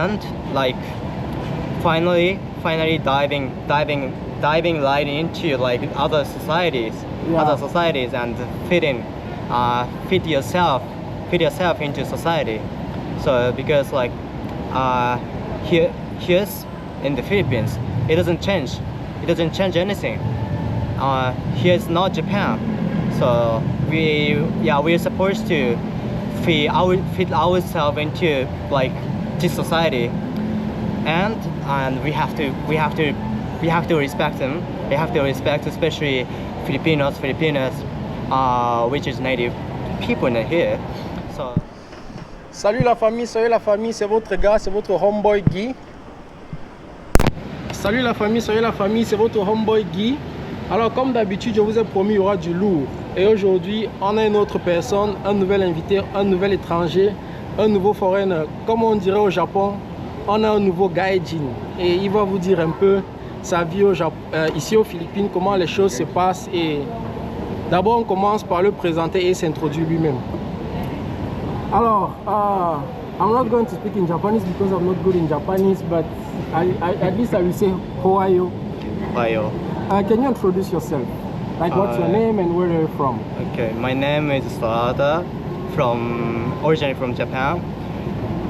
and like finally diving right into like other societies, and fit yourself into society. So because like here's in the Philippines, it doesn't change anything. Here's not Japan, so we're supposed to fit ourselves into like this society, and we have to respect them. We have to respect especially Filipinos, which is native people in here. So. Salut la famille, c'est votre gars, c'est votre homeboy Guy. Salut la famille, c'est votre homeboy Guy. Alors comme d'habitude, je vous ai promis, il y aura du lourd. Et aujourd'hui, on a une autre personne, un nouvel invité, un nouvel étranger, un nouveau foreigner. Comme on dirait au Japon, on a un nouveau gaijin. Et il va vous dire un peu sa vie ici aux Philippines, comment les choses se passent. Et d'abord, on commence par le présenter et s'introduire lui-même. Alors, I'm not going to speak in Japanese because I'm not good in Japanese, but at least I will say, how are you? How are you? Can you introduce yourself? Like, what's your name and where are you from? Okay, my name is Sarada, originally from Japan.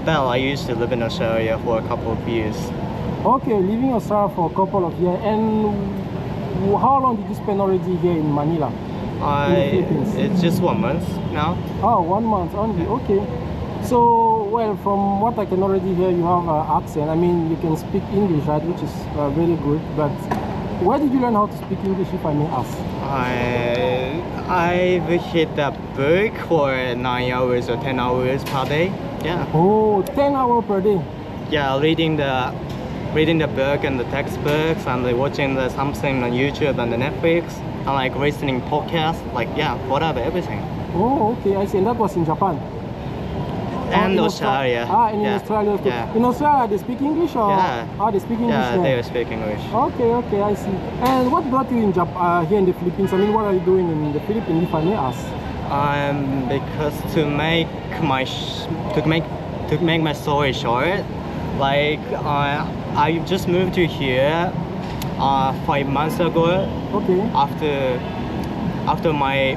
Well, I used to live in Australia for a couple of years. Okay, living in Australia for a couple of years. And how long did you spend already here in Manila? It's just 1 month now. Oh, 1 month only, okay. So, well, from what I can already hear, you have an accent. I mean, you can speak English, right, which is very good. But where did you learn how to speak English, if I may ask? I've hit the book for 9 hours or 10 hours per day. Yeah. Oh, 10 hours per day. Yeah, reading the book and the textbooks, and watching something on YouTube and the Netflix, and like listening podcasts, like whatever, everything. Oh, okay, I see. And that was in Japan. And in Australia. In Australia. Okay. Yeah. In Australia, they speak English or? Yeah. They speak English. Yeah, they speak English. Okay, I see. And what brought you in here in the Philippines? I mean, what are you doing in the Philippines, if I may ask? Because to make my story short, like I just moved to here 5 months ago. Okay. After my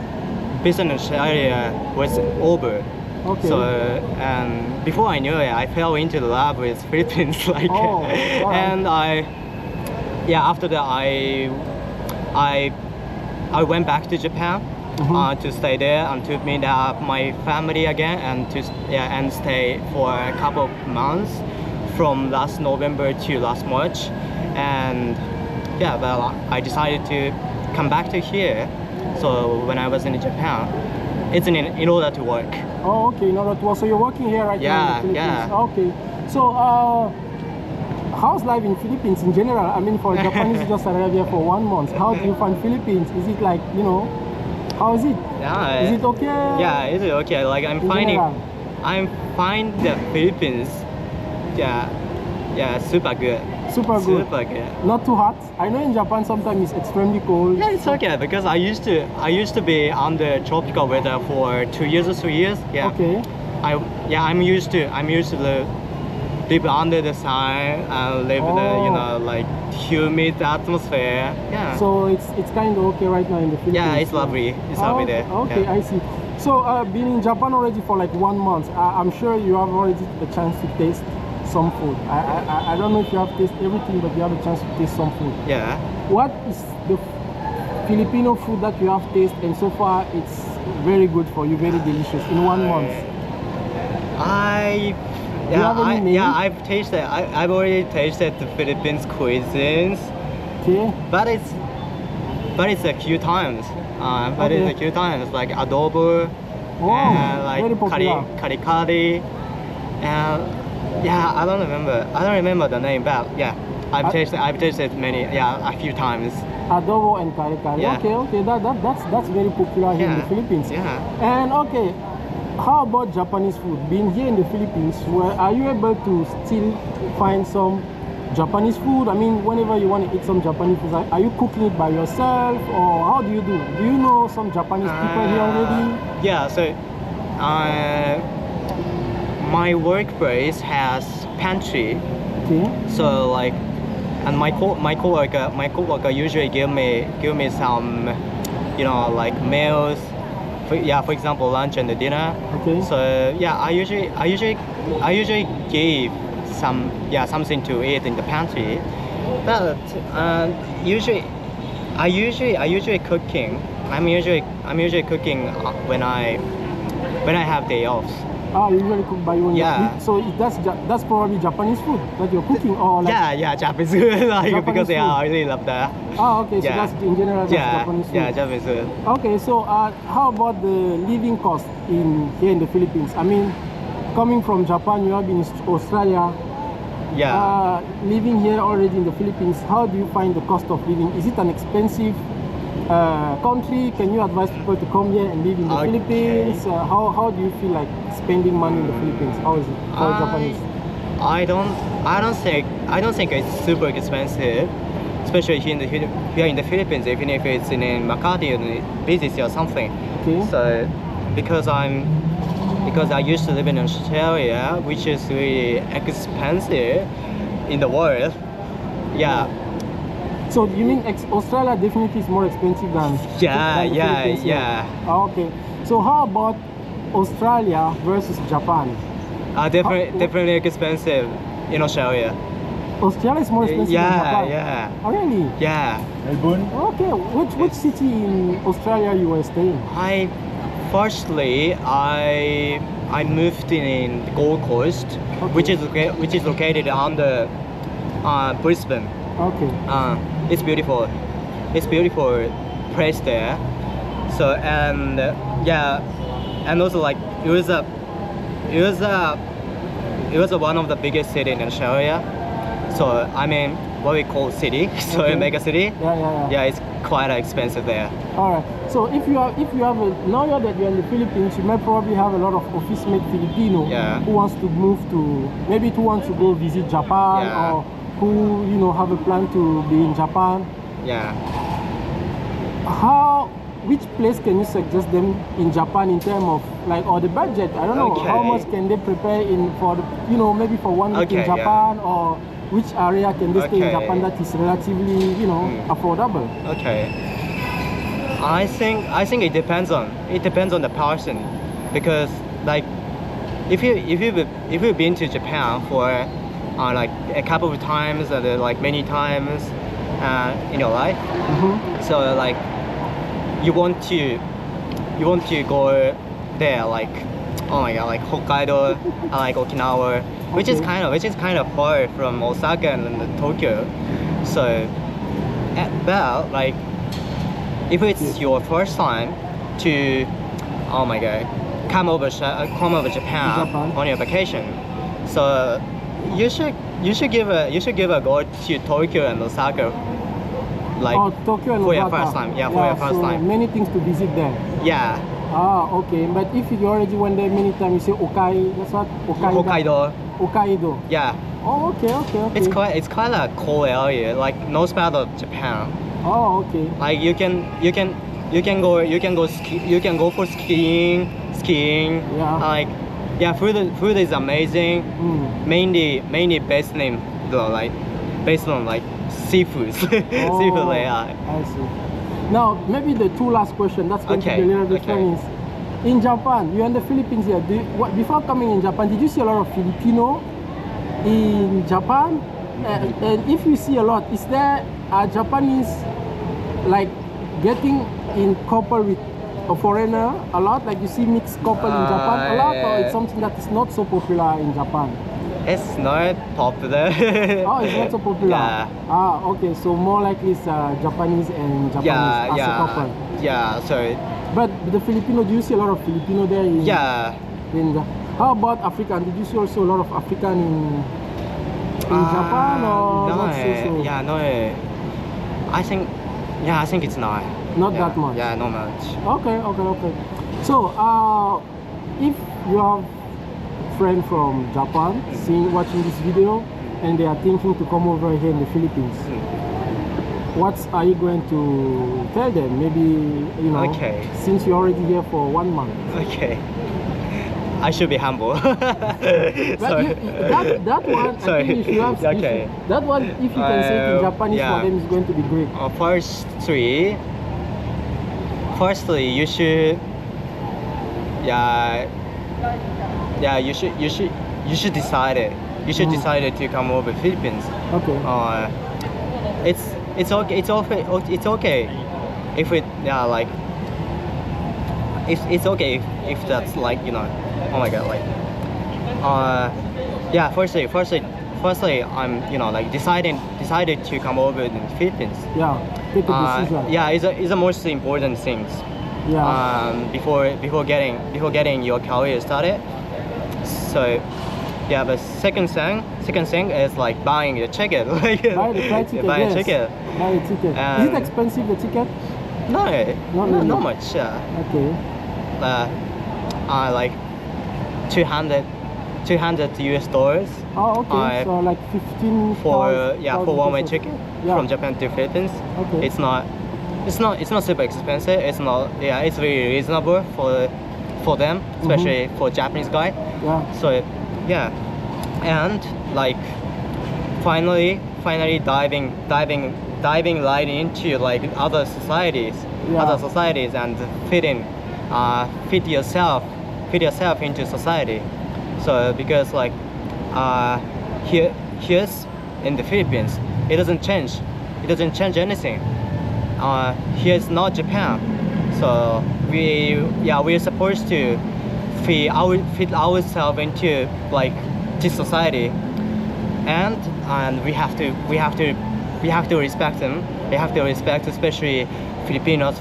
business area was over. Okay. So before I knew it, I fell into the love with Philippines, like, and after that I went back to Japan to stay there and to meet up my family again, and stay for a couple of months from last November to last March, and I decided to come back to here. So when I was in Japan, it's in order to work. Oh, okay, in order to work. So you're working here right now in the Philippines? Yeah. Okay. So, how's life in Philippines in general? I mean, for Japanese, you just arrived here for 1 month. How do you find Philippines? Is it like, how is it? Yeah. Is it okay? Yeah, it's okay. Like I'm finding the Philippines. Yeah, super good. Super good. Not too hot. I know in Japan sometimes it's extremely cold. Yeah, it's okay because I used to be under tropical weather for 2 years or 3 years. Yeah. Okay. I'm used to live under the sun and live in the like humid atmosphere. Yeah. So it's kind of okay right now in the Philippines. Yeah, it's lovely. It's lovely there. Okay, I see. So being in Japan already for like 1 month, I'm sure you have already the chance to taste some food. I don't know if you have tasted everything, but you have a chance to taste some food. Yeah. What is the Filipino food that you have tasted, and so far it's very good for you, very delicious in 1 month? I've already tasted the Philippines cuisines. Okay. But it's a few times. It's a few times, like adobo, and like kari, and I don't remember the name, but I've tasted many, a few times. Adobo and kari. Yeah. Okay, that's very popular here in the Philippines. Yeah. And okay, how about Japanese food? Being here in the Philippines, are you able to still find some Japanese food? I mean, whenever you want to eat some Japanese food, are you cooking it by yourself, or how do you do? Do you know some Japanese people here already? Yeah, so my workplace has pantry. Okay. So like, and my coworker usually give me some, you know, like meals. For example, lunch and dinner. Okay. So yeah, I usually give something to eat in the pantry, but usually I usually cooking. I'm usually cooking when I have day off. Ah, you usually cook by your own. Yeah. So that's probably Japanese food that you're cooking, or like. Yeah, Japanese food, like, Japanese because food. I really love that. Ah, okay. So Yeah. that's in general that's Japanese food. Yeah, Japanese food. Okay, so how about the living cost here in the Philippines? I mean, coming from Japan, you have been in Australia. Yeah. Living here already in the Philippines, how do you find the cost of living? Is it an expensive country? Can you advise people to come here and live in the Philippines? How do you feel like spending money in the Philippines? How is it for Japanese? I don't think it's super expensive, especially here in the Philippines, even if it's in Makati or business or something. Okay. So because I used to live in Australia, which is really expensive in the world. Yeah. So you mean Australia definitely is more expensive than the Philippines here? Yeah. Oh, okay. So how about Australia versus Japan? Definitely expensive in Australia. Australia is more expensive than Japan? Yeah. Oh, really? Yeah. Melbourne? Okay. Which city in Australia you were staying? Firstly, I moved in the Gold Coast, Okay. which is located under Brisbane. Okay. It's beautiful. It's beautiful place there. So and also like it was one of the biggest city in Australia. So I mean what we call city, so Okay. a mega city. Yeah. It's quite expensive there. All right. So if you have now that you're in the Philippines, you might probably have a lot of office mate Filipino who wants to move to who wants to go visit Japan or who have a plan to be in Japan. Yeah. Which place can you suggest them in Japan in terms of like or the budget? I don't know how much can they prepare in for maybe for 1 week in Japan or which area can they stay in Japan that is relatively affordable? Okay. I think it depends on the person, because like if you've been to Japan for like a couple of times or like many times in your life, so like you want to go there, like oh my god, like Hokkaido, like Okinawa, which is kind of far from Osaka and Tokyo. So but like if it's your first time to come over Japan on your vacation, so you should give a go to Tokyo and Osaka, like Tokyo and for your Osaka. first time. Yeah, for your first time. Many things to visit there. Yeah. Okay. But if you already went there many times, you say Okai. That's what Hokkaido. Yeah. Oh, okay. It's quite a cool area, like north part of Japan. Oh, okay. Like you can go for skiing. Yeah. Like food is amazing. Mainly based on like seafoods. Seafood, yeah. I see. Now maybe the two last questions. That's going to be a little bit funny. In Japan, you're in the Philippines here. Before coming in Japan, did you see a lot of Filipino in Japan? And if you see a lot, is there a Japanese like getting in couple with a foreigner a lot? Like you see mixed couple in Japan a lot, or it's something that is not so popular in Japan? It's not popular. Oh, it's not so popular. Yeah. Okay. So more likely it's Japanese and Japanese as a couple. Yeah. So. But the Filipino, do you see a lot of Filipino there? How about African? Did you see also a lot of African in Japan or no, not so? Yeah, no. I think it's not. Not that much. Yeah, not much. Okay. So, if you have friend from Japan watching this video and they are thinking to come over here in the Philippines, what are you going to tell them? Maybe since you're already here for 1 month. Okay. I should be humble. But Sorry. that one, Sorry. I think you should have. Okay. That one, if you can say it in Japanese yeah. for them, is going to be great. Firstly, you should. Yeah. Yeah, you should decide it. You should decide to come over Philippines. Okay. It's okay if it like it's okay if that's like oh my god, like yeah, firstly I'm like decided to come over in the Philippines. Yeah, take a decision. Yeah, it's the most important things. Yeah. Before getting your career started. So yeah, but second thing is like buying the ticket. Like Buy the flight ticket. buy Yes. a ticket. Buy a ticket. Is it expensive, the ticket? No, really. not much. Yeah. Okay. Like 200 US dollars. Oh, okay. So like 15 for one-way pesos. ticket Yeah. from Japan to Philippines. Okay. It's not super expensive. It's very reasonable for them, especially for Japanese guy. Yeah. So yeah, and like finally diving right into like other societies and fit yourself into society. So because like here's in the Philippines, it doesn't change anything. Here's not Japan, so we're supposed to fit ourselves into like this society, and we have to respect them. We have to respect especially Filipinos,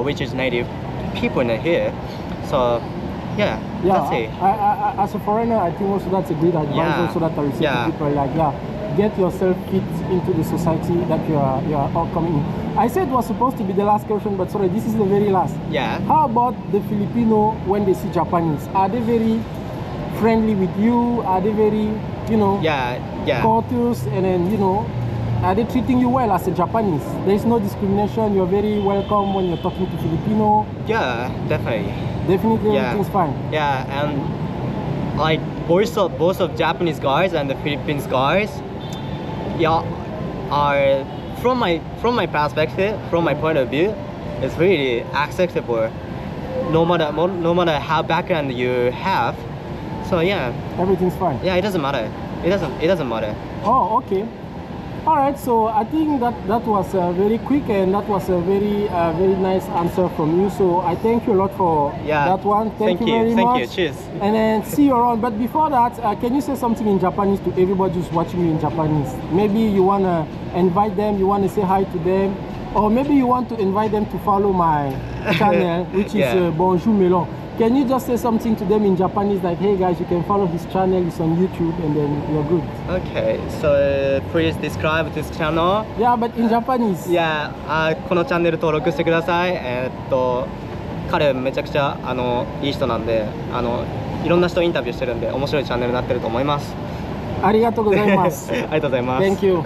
which is native people in here. So yeah, that's it. I, as a foreigner, I think also that's a great advice. Yeah. Also that I receive Yeah. to people like get yourself fit into the society that you are all coming in. I said it was supposed to be the last question, but sorry, this is the very last. Yeah. How about the Filipino when they see Japanese? Are they very friendly with you? Are they very, Yeah. courteous? And then, are they treating you well as a Japanese? There is no discrimination. You're very welcome when you're talking to Filipino. Yeah, definitely. Definitely, Yeah. everything's fine. Yeah, and like both of Japanese guys and the Philippines guys, are from my perspective, from my point of view, it's really acceptable. No matter how background you have. So yeah. Everything's fine. Yeah, it doesn't matter. It doesn't matter. Oh, okay. All right. So I think that was very quick, and that was a very nice answer from you. So I thank you a lot for that one. Thank you very much. Thank you. Cheers. And then see you around. But before that, can you say something in Japanese to everybody who's watching you in Japanese? Maybe you wanna invite them. You wanna say hi to them, or maybe you want to invite them to follow my channel, which is Bonjour Melon. Can you just say something to them in Japanese, like, hey guys, you can follow his channel, it's on YouTube, and then you're good. Okay, so please describe this channel. Yeah, but in Japanese. Yeah, このチャンネル登録してください。彼めちゃくちゃいい人なんで、いろんな人インタビューしてるんで面白いチャンネルになってると思います。ありがとうございます。ありがとうございます。Thank you.